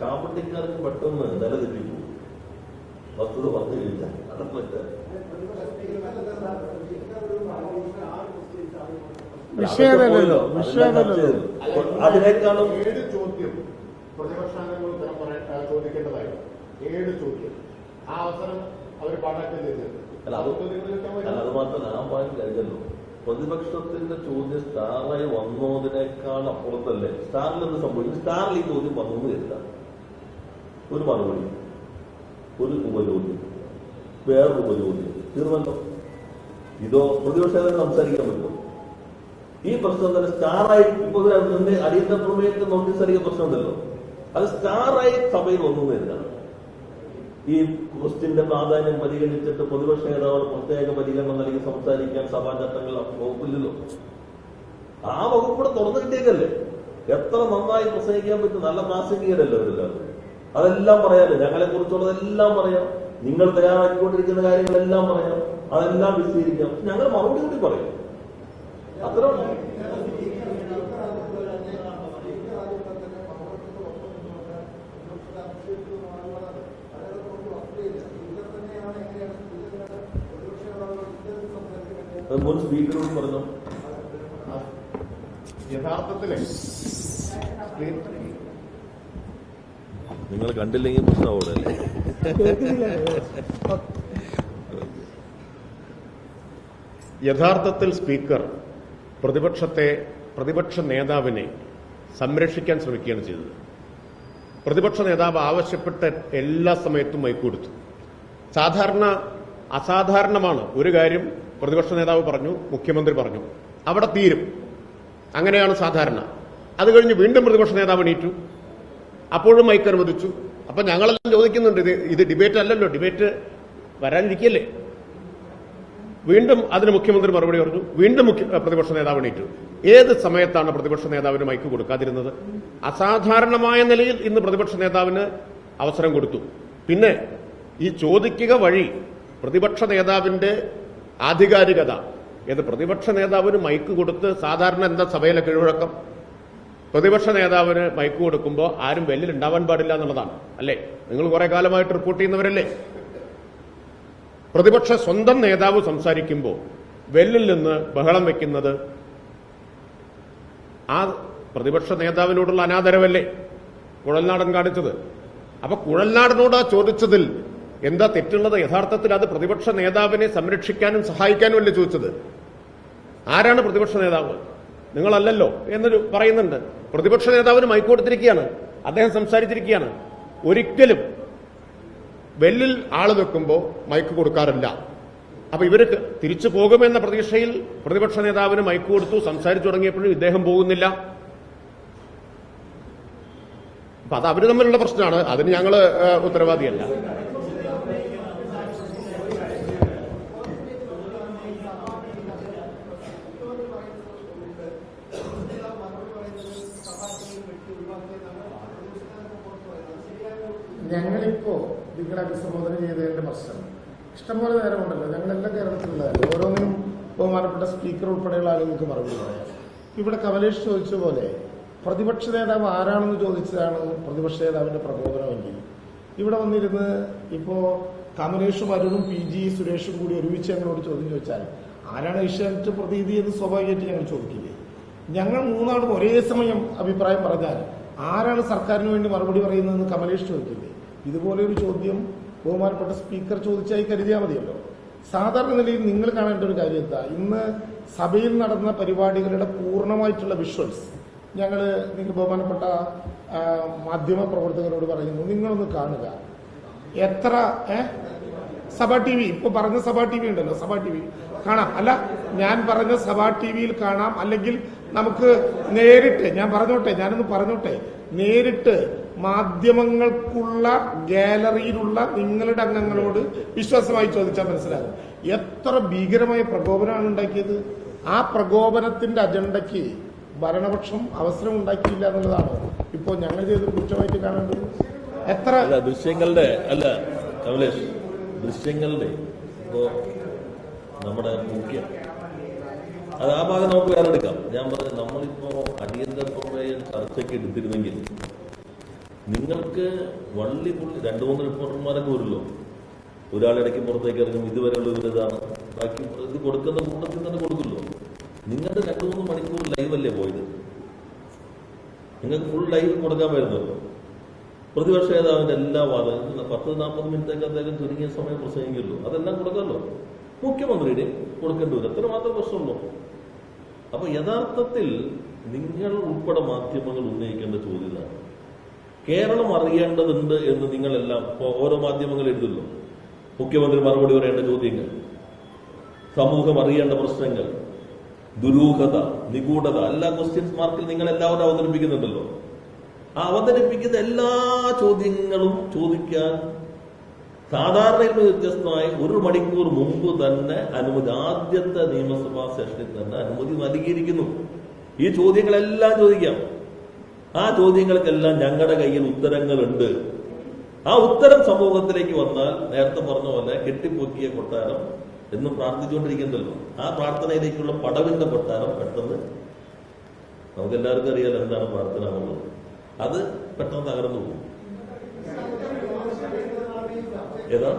കാപ്പട്ടിക്കാർക്ക് പെട്ടെന്ന് നിലതെറ്റിപ്പോ വസ്തുത പറഞ്ഞു കഴിഞ്ഞാൽ അടപ്പറ്റ അതിനേക്കാളും 7 ചോദ്യം പ്രതിപക്ഷാംഗങ്ങൾ ചോദിക്കേണ്ടതായിരുന്നു. 7 ചോദ്യം ആ അവസരം അവർ പാടാക്കുന്നത്. അല്ല, അത് മാത്രമല്ല, ആ പോയിന്റ് കഴിഞ്ഞല്ലോ. പ്രതിപക്ഷത്തിന്റെ ചോദ്യം സ്റ്റാറായി വന്നതിനേക്കാൾ അപ്പുറത്തല്ലേ സ്റ്റാറിൽ എന്ത് സംഭവിക്കും? സ്റ്റാറിൽ ഈ ചോദ്യം വന്നു തരില്ല. ഒരു മറുപടി, ഒരു ഉപചോദ്യം, വേറൊരു ഉപചോദ്യം, തീർന്നല്ലോ. ഇതോ പ്രതിപക്ഷ സംസാരിക്കാൻ പറ്റുമോ? ഈ പ്രശ്നം തന്നെ സ്റ്റാറായി ഇപ്പൊ അടിയന്തര പ്രമേയത്തിൽ നോട്ടീസ് അടിക്കുന്ന പ്രശ്നമുണ്ടല്ലോ, അത് സ്റ്റാറായി സഭയിൽ വന്നു തരില്ല. ഈ ക്വസ്റ്റിന്റെ പ്രാധാന്യം പരിഗണിച്ചിട്ട് പ്രതിപക്ഷ നേതാവ് പ്രത്യേക പരിഗണന നൽകി സംസാരിക്കാൻ സഭാ ചട്ടങ്ങൾ വകുപ്പില്ലല്ലോ. ആ വകുപ്പിടെ തുറന്നു കിട്ടിയേക്കല്ലേ. എത്ര നന്നായി പ്രസംഗിക്കാൻ പറ്റും, നല്ല പ്രാസംഗികരല്ലോ ഇവരെല്ലാവരും. അതെല്ലാം പറയാമല്ലോ, ഞങ്ങളെ കുറിച്ചുള്ളതെല്ലാം പറയാം, നിങ്ങൾ തയ്യാറാക്കിക്കൊണ്ടിരിക്കുന്ന കാര്യങ്ങളെല്ലാം പറയാം, അതെല്ലാം വിശദീകരിക്കാം. ഞങ്ങൾ മറുപടി കൂടി പറയും. അത്ര മുൻ സ്പീക്കറോട് പറഞ്ഞു. യഥാർത്ഥത്തില് നിങ്ങൾ കണ്ടില്ലെങ്കിൽ പ്രശ്നമാവൂടല്ലേ. യഥാർത്ഥത്തിൽ സ്പീക്കർ പ്രതിപക്ഷ നേതാവിനെ സംരക്ഷിക്കാൻ ശ്രമിക്കുകയാണ് ചെയ്തത്. പ്രതിപക്ഷ നേതാവ് ആവശ്യപ്പെട്ട എല്ലാ സമയത്തും മൈക്ക് കൊടുത്തു. അസാധാരണമാണ് ഒരു കാര്യം പ്രതിപക്ഷ നേതാവ് പറഞ്ഞു, മുഖ്യമന്ത്രി പറഞ്ഞു, അവിടെ തീരും. അങ്ങനെയാണ് സാധാരണ. അത് കഴിഞ്ഞ് വീണ്ടും പ്രതിപക്ഷ നേതാവ് എണീറ്റു, അപ്പോഴും മൈക്ക് അനുവദിച്ചു. അപ്പൊ ഞങ്ങളെല്ലാം ചോദിക്കുന്നുണ്ട്, ഇത് ഡിബേറ്റ് അല്ലല്ലോ, ഡിബേറ്റ് വരാനിരിക്കല്ലേ. വീണ്ടും അതിന് മുഖ്യമന്ത്രി മറുപടി പറഞ്ഞു, വീണ്ടും പ്രതിപക്ഷ നേതാവ് എണീറ്റു. ഏത് സമയത്താണ് പ്രതിപക്ഷ നേതാവിന് മൈക്ക് കൊടുക്കാതിരുന്നത്? അസാധാരണമായ നിലയിൽ ഇന്ന് പ്രതിപക്ഷ നേതാവിന് അവസരം കൊടുത്തു. പിന്നെ ഈ ചോദിക്കുക വഴി പ്രതിപക്ഷ നേതാവിന്റെ ആധികാരികത, ഏത് പ്രതിപക്ഷ നേതാവിന് മൈക്ക് കൊടുത്ത് സാധാരണ എന്താ സഭയിലെ കീഴ്വഴക്കം? പ്രതിപക്ഷ നേതാവിന് മൈക്ക് കൊടുക്കുമ്പോൾ ആരും വെല്ലിൽ ഉണ്ടാവാൻ പാടില്ല എന്നുള്ളതാണ്, അല്ലേ? നിങ്ങൾ കുറെ കാലമായിട്ട് റിപ്പോർട്ട് ചെയ്യുന്നവരല്ലേ? പ്രതിപക്ഷ സ്വന്തം നേതാവ് സംസാരിക്കുമ്പോൾ വെല്ലിൽ നിന്ന് ബഹളം വെക്കുന്നത് ആ പ്രതിപക്ഷ നേതാവിനോടുള്ള അനാദരവല്ലേ കുഴൽനാടൻ കാണിച്ചത്? അപ്പൊ കുഴൽനാടനോട് ആ ചോദിച്ചതിൽ എന്താ തെറ്റുള്ളത്? യഥാർത്ഥത്തിൽ അത് പ്രതിപക്ഷ നേതാവിനെ സംരക്ഷിക്കാനും സഹായിക്കാനും അല്ലേ ചോദിച്ചത്? ആരാണ് പ്രതിപക്ഷ നേതാവ്? നിങ്ങളല്ലല്ലോ എന്ന് പറയുന്നുണ്ട്. പ്രതിപക്ഷ നേതാവിന് മൈക്ക് കൊടുത്തിരിക്കുകയാണ്, അദ്ദേഹം സംസാരിച്ചിരിക്കുകയാണ്. ഒരിക്കലും വെല്ലിൽ ആള് വെക്കുമ്പോൾ മൈക്ക് കൊടുക്കാറില്ല. അപ്പൊ ഇവര് തിരിച്ചു പോകുമെന്ന പ്രതീക്ഷയിൽ പ്രതിപക്ഷ നേതാവിന് മൈക്ക് കൊടുത്തു, സംസാരിച്ചു തുടങ്ങിയപ്പോഴും ഇദ്ദേഹം പോകുന്നില്ല. അപ്പൊ അത് അവര് തമ്മിലുള്ള പ്രശ്നമാണ്, അതിന് ഞങ്ങൾ ഉത്തരവാദിയല്ല. ഞങ്ങളിപ്പോ നിങ്ങളെ അഭിസംബോധന ചെയ്തതിന്റെ പ്രശ്നം ഇഷ്ടംപോലെ നേരമുണ്ടല്ലോ, ഞങ്ങളെല്ലാം കേരളത്തിലുള്ളതല്ലേ, ഓരോന്നിനും ബഹുമാനപ്പെട്ട സ്പീക്കർ ഉൾപ്പെടെയുള്ള ആളുകൾക്ക് മറുപടി പറയാം. ഇവിടെ കമലേഷ് ചോദിച്ച പോലെ പ്രതിപക്ഷ നേതാവ് ആരാണെന്ന് ചോദിച്ചതാണ് പ്രതിപക്ഷ നേതാവിന്റെ പ്രകോപനമെങ്കിൽ ഇവിടെ വന്നിരുന്ന് ഇപ്പോ കമലേഷും അരുണും PG സുരേഷും കൂടി ഒരുമിച്ച് ഞങ്ങളോട് ചോദ്യം ചോദിച്ചാൽ ആരാണ് ഏഷ്യാനെറ്റ് പ്രതിനിധി എന്ന് സ്വാഭാവികമായിട്ട് ഞങ്ങൾ ചോദിക്കില്ലേ? ഞങ്ങൾ മൂന്നാളും ഒരേ സമയം അഭിപ്രായം പറഞ്ഞാൽ ആരാണ് സർക്കാരിന് വേണ്ടി മറുപടി പറയുന്നതെന്ന് കമലേഷ് ചോദിക്കില്ലേ? ഇതുപോലെ ഒരു ചോദ്യം ബഹുമാനപ്പെട്ട സ്പീക്കർ ചോദിച്ചായി കരുതിയാൽ മതിയല്ലോ. സാധാരണ നിലയിൽ നിങ്ങൾ കാണേണ്ട ഒരു കാര്യം എന്താ, ഇന്ന് സഭയിൽ നടന്ന പരിപാടികളുടെ പൂർണ്ണമായിട്ടുള്ള വിഷ്വൽസ് നിങ്ങൾ ബഹുമാനപ്പെട്ട മാധ്യമ പ്രവർത്തകരോട് പറയുന്നു, നിങ്ങളൊന്ന് കാണുക. എത്ര സഭാ TV, ഇപ്പൊ പറഞ്ഞ സഭാ TV ഉണ്ടല്ലോ, സഭാ TV കാണാം. അല്ല, ഞാൻ പറഞ്ഞ സഭാ TVയിൽ കാണാം. അല്ലെങ്കിൽ നമുക്ക് നേരിട്ട് ഞാനൊന്ന് പറഞ്ഞോട്ടെ, നേരിട്ട് മാധ്യമങ്ങൾക്കുള്ള ഗാലറിയിലുള്ള നിങ്ങളുടെ അംഗങ്ങളോട് വിശ്വാസമായി ചോദിച്ചാൽ മനസ്സിലാകും എത്ര ഭീകരമായ പ്രകോപനമാണ് ഉണ്ടാക്കിയത്. ആ പ്രകോപനത്തിന്റെ അജണ്ടയ്ക്ക് ഭരണപക്ഷം അവസരം ഉണ്ടാക്കിയില്ല എന്നുള്ളതാണ് ഇപ്പോൾ ഞങ്ങൾ ചെയ്തൊരു കുറ്റമായിട്ട് കാണേണ്ടത്. എത്ര ദൃശ്യങ്ങളുടെ അല്ല കമലേഷ്, ദൃശ്യങ്ങളുടെ ഇപ്പോ നമ്മുടെ മുഖ്യം അത് ആ ഭാഗം നമുക്ക് വേറെ എടുക്കാം. ഞാൻ പറഞ്ഞു, നമ്മളിപ്പോ അടിയന്തര പ്രമേയം ചർച്ചയ്ക്ക് എടുത്തിരുന്നെങ്കിൽ നിങ്ങൾക്ക് വള്ളി പുള്ളി 2-3 റിപ്പോർട്ടർമാരൊക്കെ വരുമല്ലോ. ഒരാളിടയ്ക്ക് പുറത്തേക്ക് ഇറങ്ങും, ഇതുവരെയുള്ള ഇവരിതാണ്, ബാക്കി ഇത് കൊടുക്കുന്ന കൂട്ടത്തിൽ തന്നെ കൊടുക്കുമല്ലോ. നിങ്ങളുടെ 2-3 മണിക്കൂർ ലൈവല്ലേ പോയത്? നിങ്ങൾക്ക് ഫുൾ ലൈവ് കൊടുക്കാൻ വരുന്നല്ലോ. പ്രതിപക്ഷ നേതാവിന്റെ എല്ലാ വാദങ്ങളും 10-40 മിനിറ്റൊക്കെ അദ്ദേഹം ചുരുങ്ങിയ സമയം പ്രസംഗിക്കുമല്ലോ, അതെല്ലാം കൊടുക്കാമല്ലോ. മുഖ്യമന്ത്രിയുടെ കൊടുക്കേണ്ടി വരും, അത്ര മാത്രം പ്രശ്നമുള്ളൂ. അപ്പൊ യഥാർത്ഥത്തിൽ നിങ്ങൾ ഉൾപ്പെടെ മാധ്യമങ്ങൾ ഉന്നയിക്കേണ്ട ചോദ്യമാണ്, കേരളം അറിയേണ്ടതുണ്ട് എന്ന് നിങ്ങളെല്ലാം ഓരോ മാധ്യമങ്ങൾ എഴുതുമല്ലോ. മുഖ്യമന്ത്രി മറുപടി പറയേണ്ട ചോദ്യങ്ങൾ, സമൂഹം അറിയേണ്ട പ്രശ്നങ്ങൾ, ദുരൂഹത, നിഗൂഢത, എല്ലാ ക്വസ്റ്റ്യൻസ് മാർക്കിൽ നിങ്ങൾ എല്ലാവരും അവതരിപ്പിക്കുന്നുണ്ടല്ലോ. ആ അവതരിപ്പിക്കുന്ന എല്ലാ ചോദ്യങ്ങളും ചോദിക്കാൻ സാധാരണയിൽ വ്യത്യസ്തമായി 1 മണിക്കൂർ മുമ്പ് തന്നെ അനുമതി, ആദ്യത്തെ നിയമസഭാ സെഷനിൽ തന്നെ അനുമതി നൽകിയിരിക്കുന്നു. ഈ ചോദ്യങ്ങളെല്ലാം ചോദിക്കാം. ആ ചോദ്യങ്ങൾക്കെല്ലാം ഞങ്ങളുടെ കയ്യിൽ ഉത്തരങ്ങളുണ്ട്. ആ ഉത്തരം സമൂഹത്തിലേക്ക് വന്നാൽ നേരത്തെ പറഞ്ഞ പോലെ കെട്ടിപ്പൊക്കിയ കൊട്ടാരം എന്നും പ്രാർത്ഥിച്ചുകൊണ്ടിരിക്കുന്നുണ്ടല്ലോ, ആ പ്രാർത്ഥനയിലേക്കുള്ള പടവിന്റെ കൊട്ടാരം പെട്ടെന്ന് നമുക്ക് എല്ലാവർക്കും അറിയാലോ എന്താണ് പ്രാർത്ഥന എന്നുള്ളത്, അത് പെട്ടെന്ന് തകർന്നു പോകും. ഏതാ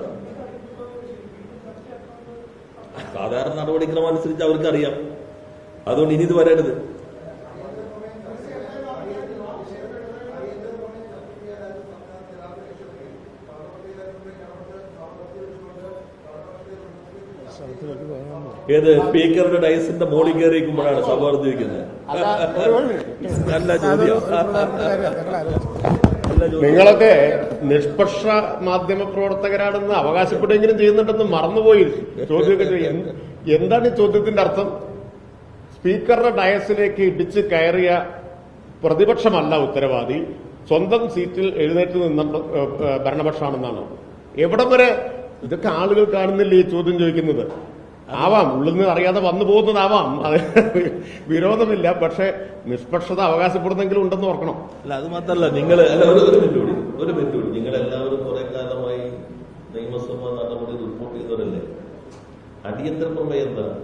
സാധാരണ നടപടിക്രമം അനുസരിച്ച് അവർക്കറിയാം. അതുകൊണ്ട് ഇനി ഇത് വരരുത്. ഏത് സ്പീക്കറുടെ ഡയസിന്റെ മോളിൽ കയറിയിരിക്കുമ്പോഴാണ് സഭ വർദ്ധിക്കുന്നത്. നല്ല ചോദ്യം. നിങ്ങളൊക്കെ നിഷ്പക്ഷ മാധ്യമ പ്രവർത്തകരാണെന്ന് അവകാശപ്പെടുകയും ചെയ്യുന്നുണ്ടെന്ന് മറന്നുപോയി ചോദ്യമൊക്കെ ചെയ്യാൻ. എന്താണ് ഈ ചോദ്യത്തിന്റെ അർത്ഥം? സ്പീക്കറുടെ ഡയസിലേക്ക് ഇടിച്ച് കയറിയ പ്രതിപക്ഷമല്ല ഉത്തരവാദി, സ്വന്തം സീറ്റിൽ എഴുന്നേറ്റ് നിന്ന ഭരണപക്ഷമാണെന്നാണ്. എവിടം വരെ ഇതൊക്കെ ആളുകൾ കാണുന്നില്ല ഈ ചോദ്യം ചോദിക്കുന്നത്? ആവാം, ഉള്ളിൽ നിന്ന് അറിയാതെ വന്നു പോകുന്നതാവാം, അത് വിരോധമില്ല. പക്ഷെ നിഷ്പക്ഷത അവകാശപ്പെടുന്നെങ്കിലും ഉണ്ടെന്ന് ഓർക്കണം. അല്ല, അത് മാത്രമല്ല, നിങ്ങൾ ഒരു മിനിറ്റ് നിങ്ങളെല്ലാവരും കുറെ കാലമായി നിയമസഭാ നടപടി റിപ്പോർട്ട് ചെയ്തവരല്ലേ. അടിയന്തര പ്രമേയം എന്താണ്?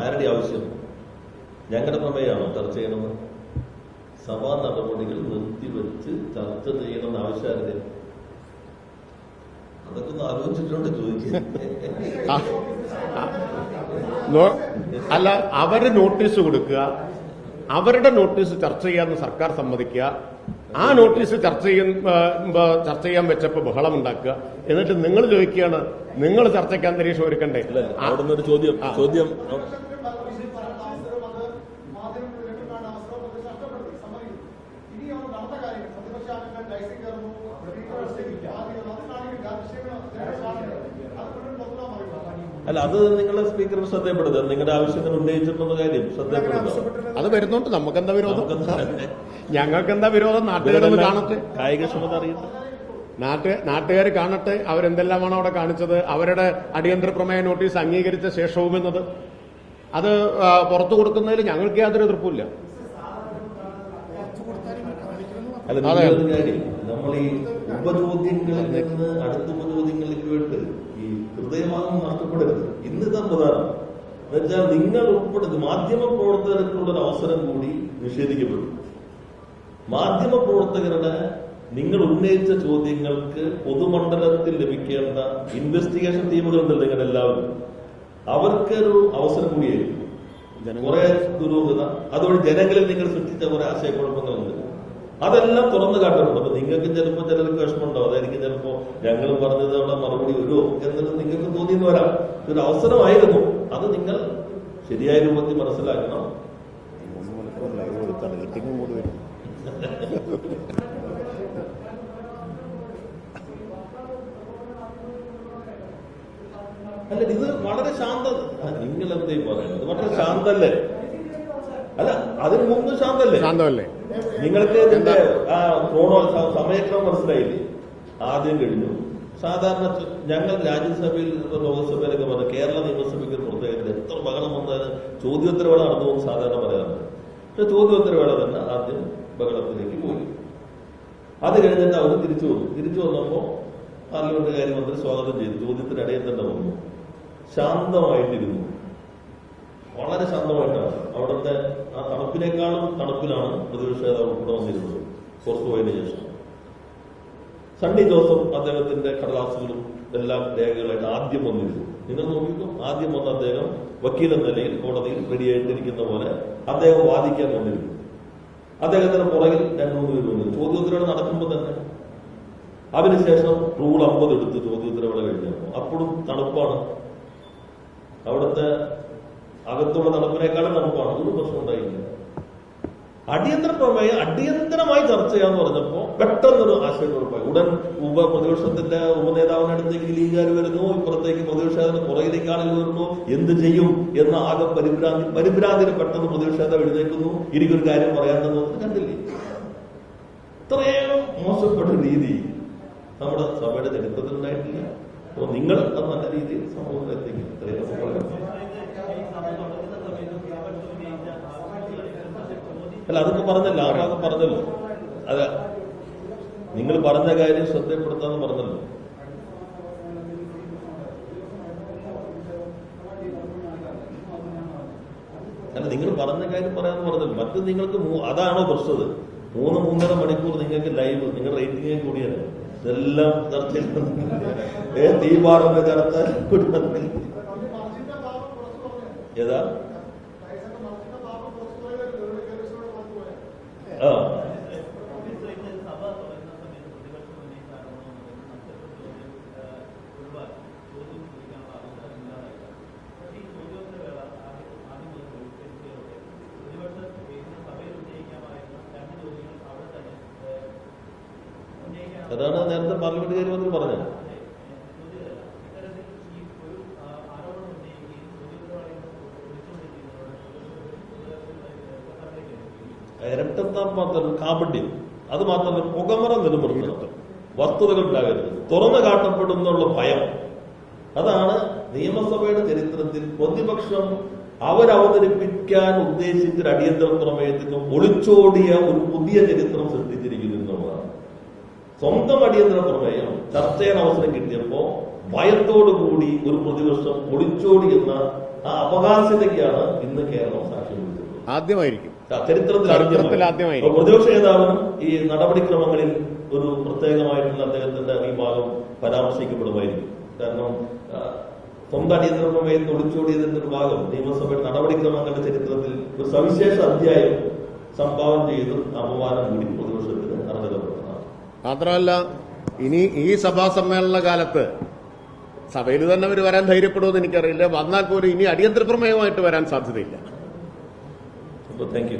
ആരുടെ ആവശ്യം? ഞങ്ങളുടെ പ്രമേയമാണോ ചർച്ച ചെയ്യണമെന്ന്? സഭാ നടപടികൾ നിർത്തിവെച്ച് ചർച്ച ചെയ്യണമെന്ന് ആവശ്യമാരുടെ? അതൊക്കെ ഒന്ന് ആലോചിച്ചിട്ടുണ്ട് ചോദിക്കുക. അല്ല, അവര് നോട്ടീസ് കൊടുക്കുക, അവരുടെ നോട്ടീസ് ചർച്ച ചെയ്യാമെന്ന് സർക്കാർ സമ്മതിക്കുക, ആ നോട്ടീസ് ചർച്ച ചെയ്യാൻ വെച്ചപ്പോ ബഹളം ഉണ്ടാക്കുക, എന്നിട്ട് നിങ്ങൾ ചോദിക്കുകയാണ് നിങ്ങൾ ചർച്ചയ്ക്ക് അന്തരീക്ഷം ഒരുക്കണ്ടേ? അവിടെ നിന്നൊരു ചോദ്യം അല്ല, അത് നിങ്ങളെ സ്പീക്കർ ശ്രദ്ധയപ്പെടുത്തുക. നിങ്ങളുടെ ആവശ്യങ്ങൾ ഉന്നയിച്ചിട്ടുള്ള കാര്യം ശ്രദ്ധയപ്പെടുത്തുക. അത് വരുന്നുണ്ട്. നമുക്കെന്താ വിരോധം? ഞങ്ങൾക്കെന്താ വിരോധം? നാട്ടുകാരൊന്ന് കാണട്ടെ, കായികക്ഷമത അറിയുന്നു. നാട്ടുകാർ കാണട്ടെ അവരെന്തെല്ലാമാണ് അവിടെ കാണിച്ചത്. അവരുടെ അടിയന്തര പ്രമേയ നോട്ടീസ് അംഗീകരിച്ച ശേഷവും എന്നത് അത് പുറത്തു കൊടുക്കുന്നതിൽ ഞങ്ങൾക്ക് യാതൊരു എതിർപ്പില്ല. അല്ല, നമ്മൾ ഈ ഉപചോദ്യങ്ങളിൽ നിന്ന് അടുത്ത ഉപചോദ്യങ്ങളിലേക്ക് വേണ്ടി ഈ ഹൃദയഭാഗം നഷ്ടപ്പെടരുത്. ഇന്നിതാ പ്രധാനം എന്നുവെച്ചാൽ നിങ്ങൾ ഉൾപ്പെടുത്തി മാധ്യമ പ്രവർത്തകർക്കുള്ളൊരു അവസരം കൂടി നിഷേധിക്കപ്പെട്ടു. മാധ്യമ പ്രവർത്തകരുടെ നിങ്ങൾ ഉന്നയിച്ച ചോദ്യങ്ങൾക്ക് പൊതുമണ്ഡലത്തിൽ ലഭിക്കേണ്ട ഇൻവെസ്റ്റിഗേഷൻ ടീമുകളുണ്ടല്ലോ നിങ്ങളുടെ എല്ലാവരും, അവർക്കൊരു അവസരം കൂടിയായിരിക്കും. കുറെ ദുരൂഹത, അതുവഴി ജനങ്ങളിൽ നിങ്ങൾ സൃഷ്ടിച്ച കുറെ ആശയക്കുഴപ്പങ്ങളുണ്ട്, അതെല്ലാം തുറന്നു കാട്ടുന്നുണ്ട്. അപ്പൊ നിങ്ങൾക്ക് ചിലപ്പോൾ ചിലർക്ക് വിഷമമുണ്ടാവും. അതായിരിക്കും ചിലപ്പോ ഞങ്ങൾ പറഞ്ഞത് അവിടെ മറുപടി വരുമോ എന്നത് നിങ്ങൾക്ക് തോന്നിയെന്ന് വരാം. ഇതൊരു അവസരമായിരുന്നു, അത് നിങ്ങൾ ശരിയായ രൂപത്തിൽ മനസ്സിലാക്കണം. അല്ല, ഇത് വളരെ ശാന്ത, നിങ്ങൾ എന്തേലും പറയുന്നത് വളരെ ശാന്തല്ലേ? അല്ല, അതിന് മുമ്പ് ശാന്തല്ലേ? നിങ്ങൾക്ക് ഇതിന്റെ സമയക്രമം മനസ്സിലായില്ലേ? ആദ്യം കഴിഞ്ഞു. സാധാരണ ഞങ്ങൾ രാജ്യസഭയിൽ ലോകസഭയിലൊക്കെ പറഞ്ഞു കേരള നിയമസഭയ്ക്ക് ഒരു പ്രത്യേകത, എത്ര ബഹളം വന്നാലും ചോദ്യോത്തരവേള നടന്നു പോകും സാധാരണ പറയാറുണ്ട്. പക്ഷെ ചോദ്യോത്തരവേള തന്നെ ആദ്യം ബഹളത്തിലേക്ക് പോയി. അത് കഴിഞ്ഞിട്ട് അവർ തിരിച്ചു വന്നപ്പോ പാർലമെന്റ് കാര്യമന്ത്രി സ്വാഗതം ചെയ്തു. ചോദ്യത്തിനിടയിൽ തന്നെ വന്നു. ശാന്തമായിട്ടിരുന്നു, വളരെ ശാന്തമായിട്ടാണ്. അവിടുത്തെ ആ തണുപ്പിനേക്കാളും തണുപ്പിലാണ് പ്രതിപക്ഷ നേതാവ് കൂടെ വന്നിരുന്നത്. പുറത്തു പോയതിനു ശേഷം സണ്ണി ജോസഫ് അദ്ദേഹത്തിന്റെ കടലാസുകളും എല്ലാം രേഖകളായിട്ട് ആദ്യം വന്നിരുന്നു. നിങ്ങൾ നോക്കിക്കോ, ആദ്യം വന്ന അദ്ദേഹം വക്കീൽ എന്ന നിലയിൽ കോടതിയിൽ റെഡിയായിട്ടിരിക്കുന്ന പോലെ അദ്ദേഹം വാദിക്കാൻ വന്നിരുന്നു. അദ്ദേഹത്തിന് പുറകിൽ 2-3 പേര് വന്നിരുന്നു. ചോദ്യോത്തരവേള നടക്കുമ്പോൾ തന്നെ അതിനുശേഷം റൂൾ 50 എടുത്ത് ചോദ്യോത്തരവേള കഴിഞ്ഞപ്പോൾ അപ്പോഴും തണുപ്പാണ്. അവിടുത്തെ അകത്തുള്ള തണുപ്പിനേക്കാളും തണുപ്പാണ്. ഒരു പ്രശ്നം ഉണ്ടായില്ല. അടിയന്തര പ്രമേയം അടിയന്തരമായി ചർച്ച ചെയ്യാന്ന് പറഞ്ഞപ്പോ പെട്ടെന്നൊരു ആശയക്കുഴപ്പമായി. ഉടൻ പ്രതിപക്ഷത്തിന്റെ ഉപനേതാവിനടുത്തേക്ക് ലീഗുകാർ വരുന്നു, ഇപ്പുറത്തേക്ക് പ്രതിപക്ഷത്തിന് പുറകിലേക്ക് ആളുകൾ വരുന്നു. എന്ത് ചെയ്യും എന്ന ആകെ പരിഭ്രാന്തിന് പെട്ടെന്ന് പ്രതിപക്ഷ നേതാവ് എഴുന്നേൽക്കുന്നു. എനിക്കൊരു കാര്യം പറയാണ്ടെന്ന് കണ്ടില്ലേ? ഇത്രയും മോശപ്പെട്ട രീതി നമ്മുടെ സഭയുടെ ചരിത്രത്തിൽ ഉണ്ടായിട്ടില്ല. അപ്പൊ നിങ്ങൾ അത് നല്ല രീതിയിൽ സമൂഹത്തിൽ എത്തിക്കും. അല്ല, അതൊക്കെ പറഞ്ഞല്ലോ, ആ ഭാഗം പറഞ്ഞല്ലോ. അതെ, നിങ്ങൾ പറഞ്ഞ കാര്യം ശ്രദ്ധപ്പെടുത്താന്ന് പറഞ്ഞല്ലോ. അല്ല, നിങ്ങൾ പറഞ്ഞ കാര്യം പറയാന്ന് പറഞ്ഞല്ലോ. മറ്റു നിങ്ങൾക്ക് അതാണോ പ്രശ്നം? 3-3.5 മണിക്കൂർ നിങ്ങൾക്ക് ലൈവ്, നിങ്ങളുടെ റേറ്റിംഗ് കൂടിയാണ്. ഇതെല്ലാം ചർച്ച തീപാറിന്റെ ചർച്ച ഏതാ? ആ, അതാണ് നേരത്തെ പാർലമെന്റ് കാര്യമന്ത്രി പറഞ്ഞത്. ഇരട്ടത്താൻ മാത്രം കാപട്യം, അത് മാത്രമല്ല പുകമറ നിലനിർത്തണം, വസ്തുതകൾ ഉണ്ടാകരുത്, തുറന്നു കാട്ടപ്പെടുന്നുള്ള ഭയം. അതാണ് നിയമസഭയുടെ ചരിത്രത്തിൽ പ്രതിപക്ഷം അവരവതരിപ്പിക്കാൻ ഉദ്ദേശിച്ച അടിയന്തര പ്രമേയത്തിൽ നിന്നും ഒളിച്ചോടിയ ഒരു പുതിയ ചരിത്രം സൃഷ്ടിച്ചിരിക്കുന്നു എന്നുള്ളതാണ്. സ്വന്തം അടിയന്തര പ്രമേയം ചർച്ച ചെയ്യാൻ അവസരം കിട്ടിയപ്പോ ഭയത്തോടുകൂടി ഒരു പ്രതിപക്ഷം ഒളിച്ചോടി എന്ന ആ അപഹാസ്യതയ്ക്കാണ് ഇന്ന് കേരളം സാക്ഷ്യം വഹിച്ചത്. ആദ്യമായിരിക്കും ചരിത്രത്തിൽ ആദ്യമായി. പ്രതിപക്ഷ നേതാവിനും ഈ നടപടിക്രമങ്ങളിൽ ഒരു പ്രത്യേകമായിട്ടുള്ള അദ്ദേഹത്തിന്റെ ഈ ഭാഗം പരാമർശിക്കപ്പെടുമായിരിക്കും. കാരണം സ്വന്തം അടിയന്തര പ്രമേയത്തിൽ ഒളിച്ചോടിയതിന്റെ ഒരു ഭാഗം നിയമസഭയുടെ നടപടിക്രമങ്ങളുടെ ചരിത്രത്തിൽ ഒരു സവിശേഷ അധ്യായം സംഭാവന ചെയ്ത് അപമാനം കൂടി പ്രതിപക്ഷത്തിന് അർഹതപ്പെടുന്നതാണ്. മാത്രമല്ല ഇനി ഈ സഭാ സമ്മേളന കാലത്ത് സഭയിൽ തന്നെ അവർ വരാൻ ധൈര്യപ്പെടുമെന്ന് എനിക്കറിയില്ല. വന്നാൽ പോലും ഇനി അടിയന്തര പ്രമേയമായിട്ട് വരാൻ സാധ്യതയില്ല. Thank you.